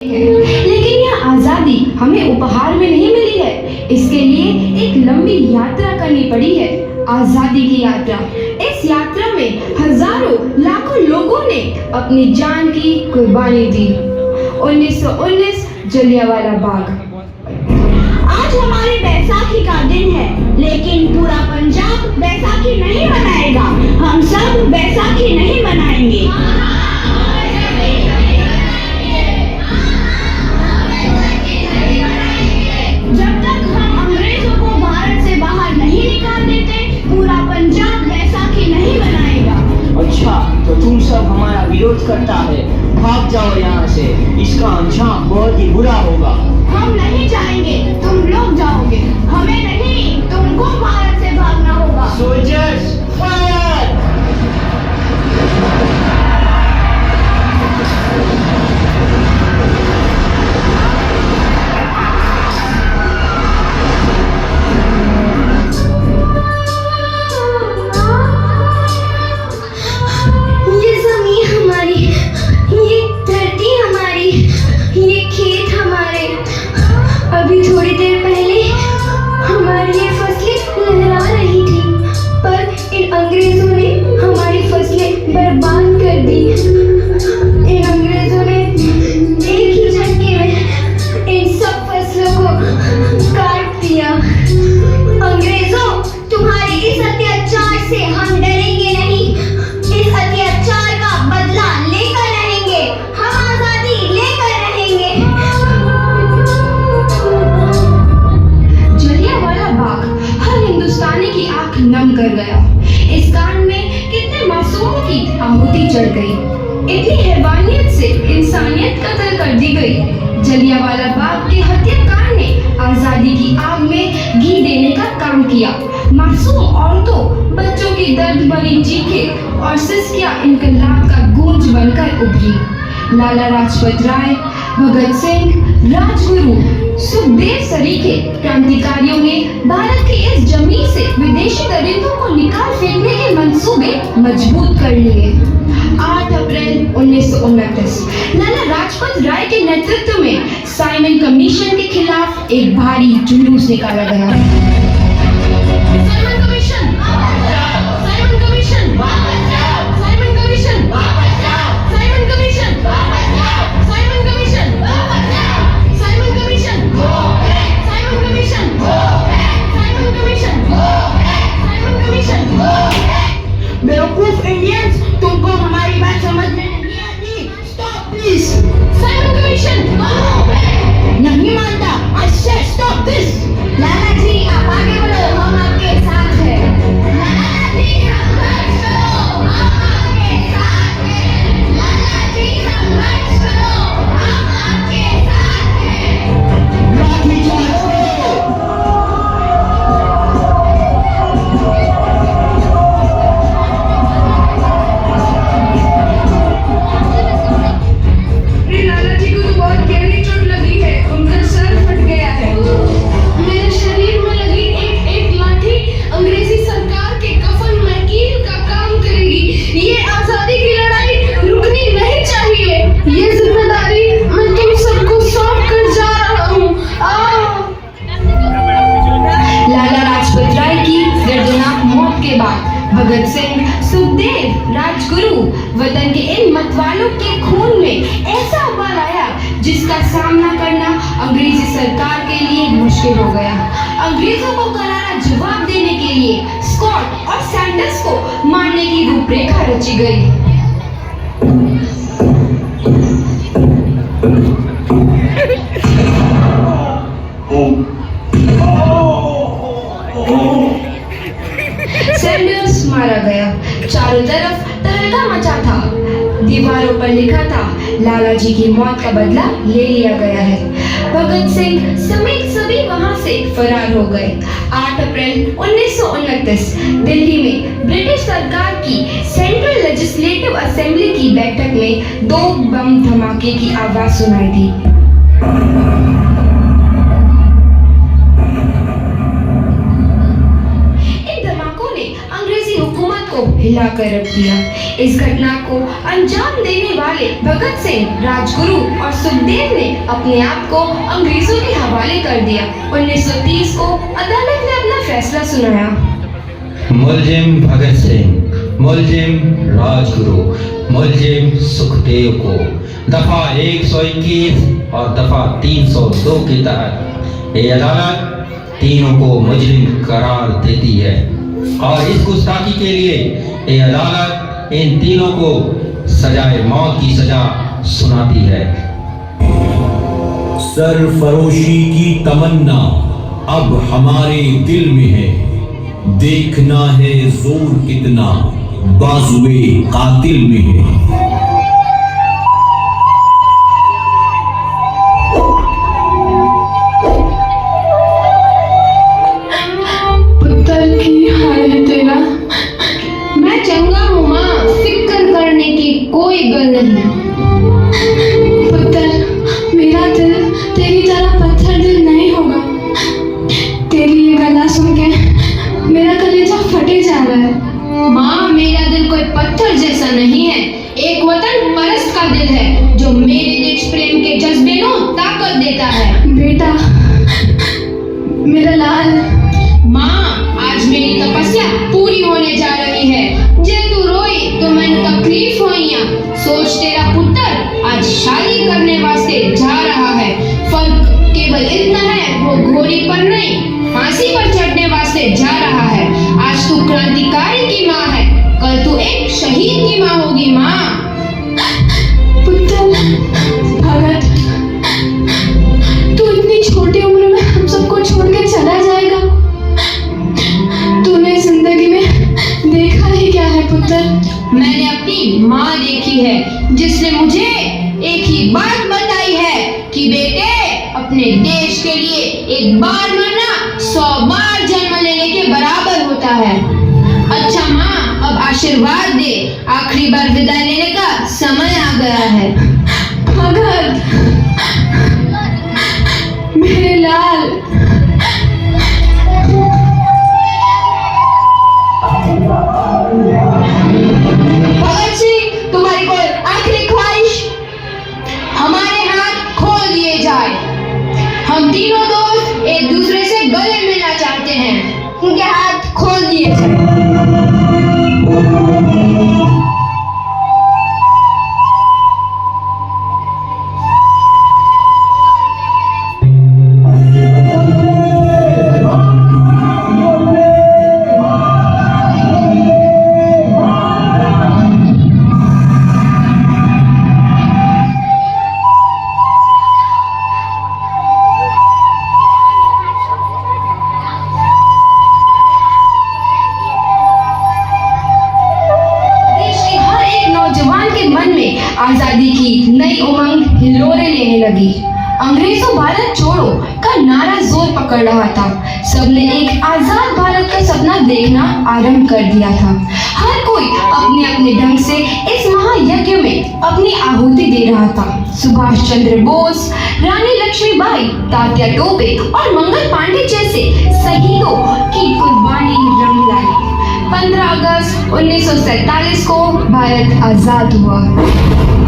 लेकिन यह आजादी हमें उपहार में नहीं मिली है। इसके लिए एक लंबी यात्रा करनी पड़ी है, आजादी की यात्रा। इस यात्रा में हजारों लाखों लोगों ने अपनी जान की कुर्बानी दी। 1919 जलियांवाला बाग। आज हमारी बैसाखी का दिन है, लेकिन पूरा पंजाब बैसाखी नहीं मनाएगा। हम सब बैसाखी नहीं मनाएंगे। जब तक हम अंग्रेजों को भारत से बाहर नहीं निकाल देते, पूरा पंजाब बैसाखी नहीं मनाएगा। अच्छा, तो तुम सब हमारा विरोध करता है, भाग जाओ यहाँ से। इसका अंजाम बहुत ही बुरा होगा। हम नहीं जाएंगे, तुम लोग जाओगे। हमें नहीं, तुमको भारत से भागना होगा। Soldiers fire! ये जमीन हमारी, ये धरती हमारी, ये खेत हमारे। अभी थोड़ी देर पहले हमारी ये फसलें लहरा रही थी, पर इन अंग्रेजों ने हमारी फसलें बर्बाद कर दी। इन अंग्रेजों ने एक ही झटके में इन सब फसलों को काट दिया। अंग्रेजों, तुम्हारे इस अत्याचार से हम डरेंगे नहीं। इस अत्याचार का बदला लेकर रहेंगे। हम आजादी लेकर रहेंगे। जलियांवाला बाग हर हिंदुस्तानी की आंख नम कर गया। इस कांड में कितने मासूमों की आहुति चढ़ गई। इतनी हैवानियत से इंसानियत कत्ल कर दी गई। जलियांवाला बाग के हत्याकांड ने आजादी की आग में घी देने का काम किया। मासूम औरतों, बच्चों की दर्द भरी चीखें और सिसकियां इनकलाब का गूंज बनकर उभरी। लाला लाजपत राय, भगत सिंह, राजगुरु, सुखदेव सरीखे क्रांतिकारियों ने भारत की इस जमीन से विदेशी दरिंदों को निकाल फेंकने के मंसूबे मजबूत कर लिए। 8 अप्रैल 1929 लाला लाजपत राय के नेतृत्व में साइमन कमीशन के खिलाफ एक भारी जुलूस निकाला गया। Simon commission, Simon commission, Simon commission, Simon commission, Simon commission, Simon commission, Simon commission, Simon commission, Simon commission. बेवकूफ इंडियंस, तुमको हमारी बात समझ में नहीं आती। Stop please. साइमन कमीशन नहीं मानता। आई से स्टॉप दिस। लाला जी, आप आगे बढ़ो, हम आपके साथ हैं। लाला जी, संघर्ष करो, हम आपके साथ हैं। लाला जी, संघर्ष करो, हम आपके साथ हैं। लाठी चार्ज करो। लाला जी को तो बहुत गहरी चोट लगी है, उनका सर फट गया है। मेरे शरीर में लगी एक लाठी अंग्रेजी सरकार के कफन में कील का काम करेगी। ये आजादी की लड़ाई रुकनी नहीं चाहिए। ये जिम्मेदारी मैं तुम सबको सौंप कर जा रहा हूँ। लाला लाजपत राय की दर्दनाक मौत के बाद भगत सिंह, सुखदेव, राजगुरु वतन के इन मतवालों के खून में ऐसा उबाल आया जिसका सामना करना अंग्रेजी सरकार के लिए मुश्किल हो गया। अंग्रेजों को करारा जवाब देने के लिए स्कॉट और सैंडर्स को मारने की रूपरेखा रची गई। सैंडर्स मारा गया। चारों तरफ तहलका मचा था। दीवारों पर लिखा था, लाला जी की मौत का बदला ले लिया गया है। भगत सिंह समेत सभी वहां से फरार हो गए। 8 अप्रैल 1929 दिल्ली में ब्रिटिश सरकार की सेंट्रल लेजिस्लेटिव असेंबली की बैठक में 2 बम धमाके की आवाज सुनाई दी। कर रख दिया। इस घटना को अंजाम देने वाले भगत सिंह, राजगुरु और सुखदेव ने अपने आप को अंग्रेजों के हवाले कर दिया। 1930 को अदालत ने अपना फैसला सुनाया। मुलजिम भगत सिंह, मुलजिम राजगुरु, मुलजिम सुखदेव को दफा 121 और दफा 302 के तहत ये अदालत तीनों को मुजरिम करार देती है और इस गुस्ताखी के लिए ये अदालत इन तीनों को सजाए मौत की सजा सुनाती है। सरफरोशी की तमन्ना अब हमारे दिल में है, देखना है जोर कितना बाजुए कातिल में है। पुत्र की हाल है तेरा? मैं चंगा हूँ माँ, फिक्र करने की कोई गल नहीं। पुत्र, मेरा दिल तेरी तरह पत्थर दिल नहीं होगा। तेरी ये गला सुन के मेरा कलेजा फटे जा रहा है। माँ, मेरा दिल कोई पत्थर जैसा नहीं है, एक वतन परस्त का दिल है जो मेरे देश प्रेम के जज्बे को ताकत देता है। बेटा, मेरा लाल। माँ, आज मेरी तपस्या पूरी होने जा रही है। जे तू रोई तो मैंने तकलीफ हुई। सोच, तेरा पुत्र आज शादी करने वास्ते जा रहा है। फर्क केवल इतना है, वो घोड़ी पर नहीं फांसी पर चढ़ने वास्ते जा रहा है। आज तू क्रांतिकारी की माँ है, कल तू एक शहीद की माँ होगी। माँ। पुत्र भगत, तू इतनी छोटी उम्र में हम सबको छोड़ के चला जाएगा। तूने जिंदगी में देखा ही क्या है पुत्र? मैंने अपनी माँ देखी है, जिसने मुझे एक ही बात बताई है कि बेटे, अपने देश के लिए एक बार मरना 100 बार जन्म लेने के बराबर होता है। अच्छा माँ, अब आशीर्वाद दे, आखिरी बार विदाई लेने का समय आ गया है। भगत, मेरे लाल। भगत सिंह, तुम्हारी कोई आखिरी ख्वाहिश? हमारे हाथ खोल दिए जाए। हम तीनों दोस्त एक दूसरे से गले मिलना चाहते हैं, उनके हाथ खोल दिए जाए। आजादी की नई उमंग हिलोरे लेने लगी। अंग्रेजों भारत छोड़ो का नारा जोर पकड़ रहा था। सबने एक आजाद भारत का सपना देखना आरंभ कर दिया था। हर कोई अपने अपने ढंग से इस महायज्ञ में अपनी आहुति दे रहा था। सुभाष चंद्र बोस, रानी लक्ष्मीबाई, तात्या टोपे और मंगल पांडे जैसे शहीदों की कुर्बानी रंग लाई। 15 अगस्त 1947 को भारत आजाद हुआ।